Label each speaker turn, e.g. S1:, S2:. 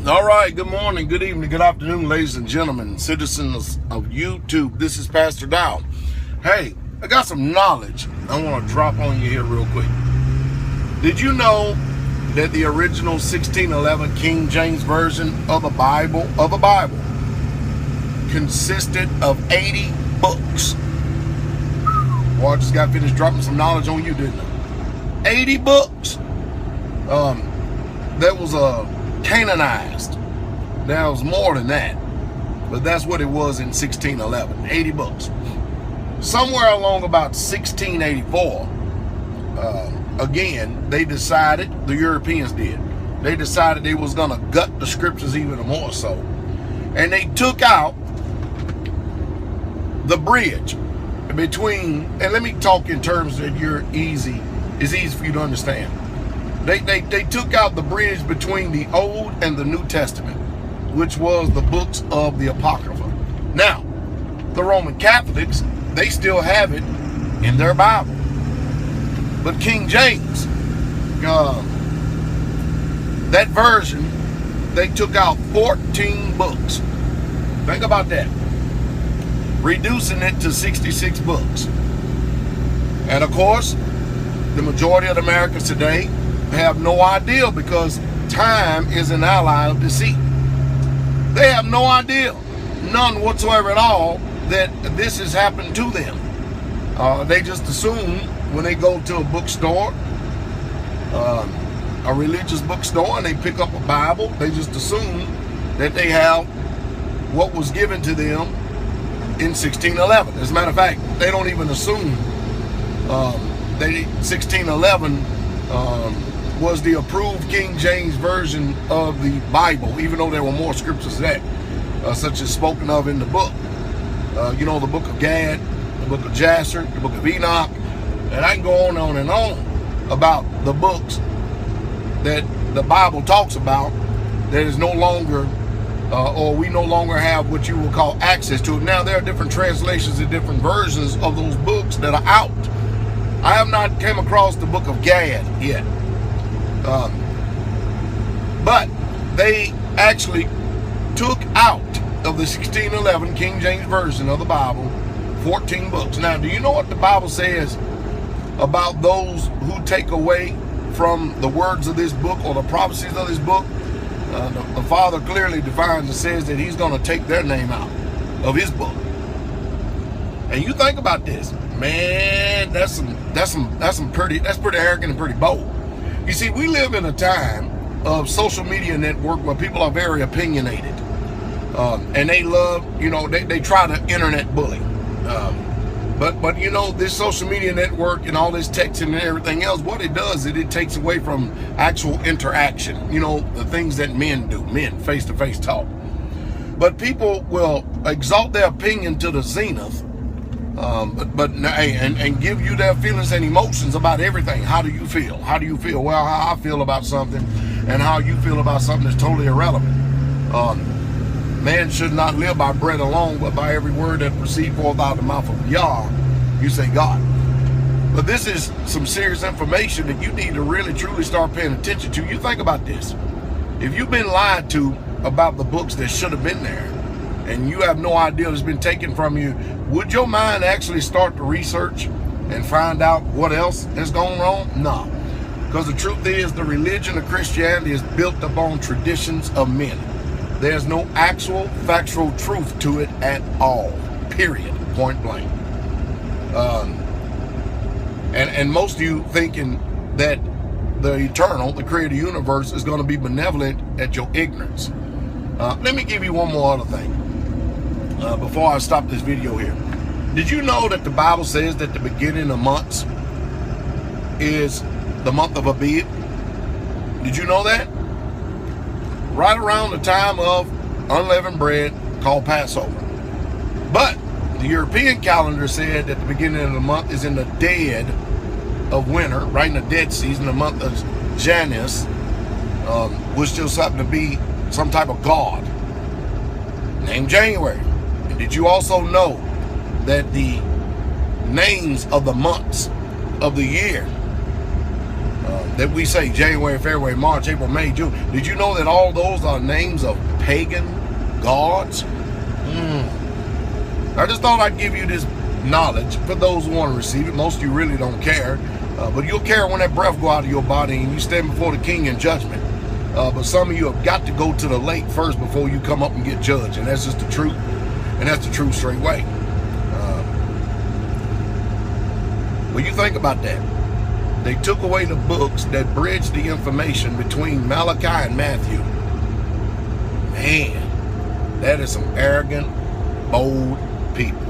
S1: All right, good morning, good evening, good afternoon, ladies and gentlemen, citizens of YouTube. This is Pastor Dow. Hey, I got some knowledge I want to drop on you here real quick. Did you know that the original 1611 King James Version of the Bible consisted of 80 books? Well, I just got finished dropping some knowledge on you, didn't I? 80 books. That was canonized. There was more than that, but that's what it was in 1611, 80 books. Somewhere along about 1684, again, they decided, the Europeans did, they decided they was going to gut the scriptures even more so. And they took out the bridge between, and let me talk in terms that it's easy for you to understand. They took out the bridge between the Old and the New Testament, which was the books of the Apocrypha. Now, the Roman Catholics, they still have it in their Bible. But King James, that version, they took out 14 books. Think about that. Reducing it to 66 books. And of course, the majority of Americans today have no idea, because time is an ally of deceit. They have no idea, none whatsoever at all, that this has happened to them. They just assume when they go to a bookstore, a religious bookstore, and they pick up a Bible, they just assume that they have what was given to them in 1611. As a matter of fact, they don't even assume 1611 was the approved King James Version of the Bible, even though there were more scriptures that, such as spoken of in the book. The book of Gad, the book of Jasher, the book of Enoch, and I can go on and on about the books that the Bible talks about that is no longer, or we no longer have what you will call access to. Now, there are different translations and different versions of those books that are out. I have not came across the book of Gad yet. But they actually took out of the 1611 King James Version of the Bible 14 books. Now, do you know what the Bible says about those who take away from the words of this book or the prophecies of this book? The Father clearly defines and says that he's going to take their name out of his book. And you think about this, man, that's pretty arrogant and pretty bold. You see, we live in a time of social media network where people are very opinionated. And they love, they try to internet bully. But this social media network and all this texting and everything else, what it does is it takes away from actual interaction. The things that men do, face-to-face talk. But people will exalt their opinion to the zenith. And give you their feelings and emotions about everything. How do you feel? How do you feel? Well, how I feel about something and how you feel about something is totally irrelevant. Man should not live by bread alone, but by every word that proceeds forth out of the mouth of Yah, you say God. But this is some serious information that you need to really, truly start paying attention to. You think about this. If you've been lied to about the books that should have been there, and you have no idea it's been taken from you, would your mind actually start to research and find out what else has gone wrong? No. Because the truth is, the religion of Christianity is built upon traditions of men. There's no actual factual truth to it at all. Period. Point blank. And most of you thinking that the eternal, the creator universe, is going to be benevolent at your ignorance. Let me give you one more other thing. Before I stop this video here. Did you know that the Bible says that the beginning of months is the month of Abib? Did you know that? Right around the time of unleavened bread called Passover. But the European calendar said that the beginning of the month is in the dead of winter, right in the dead season, the month of Janus, which still happen to be some type of god named January. Did you also know that the names of the months of the year that we say January, February, March, April, May, June. Did you know that all those are names of pagan gods? I just thought I'd give you this knowledge for those who want to receive it. Most of you really don't care, but you'll care when that breath go out of your body and you stand before the King in judgment. But some of you have got to go to the lake first before you come up and get judged, and that's just the truth, and that's the truth straight way. Well, you think about that. They took away the books that bridged the information between Malachi and Matthew. Man, that is some arrogant, bold people.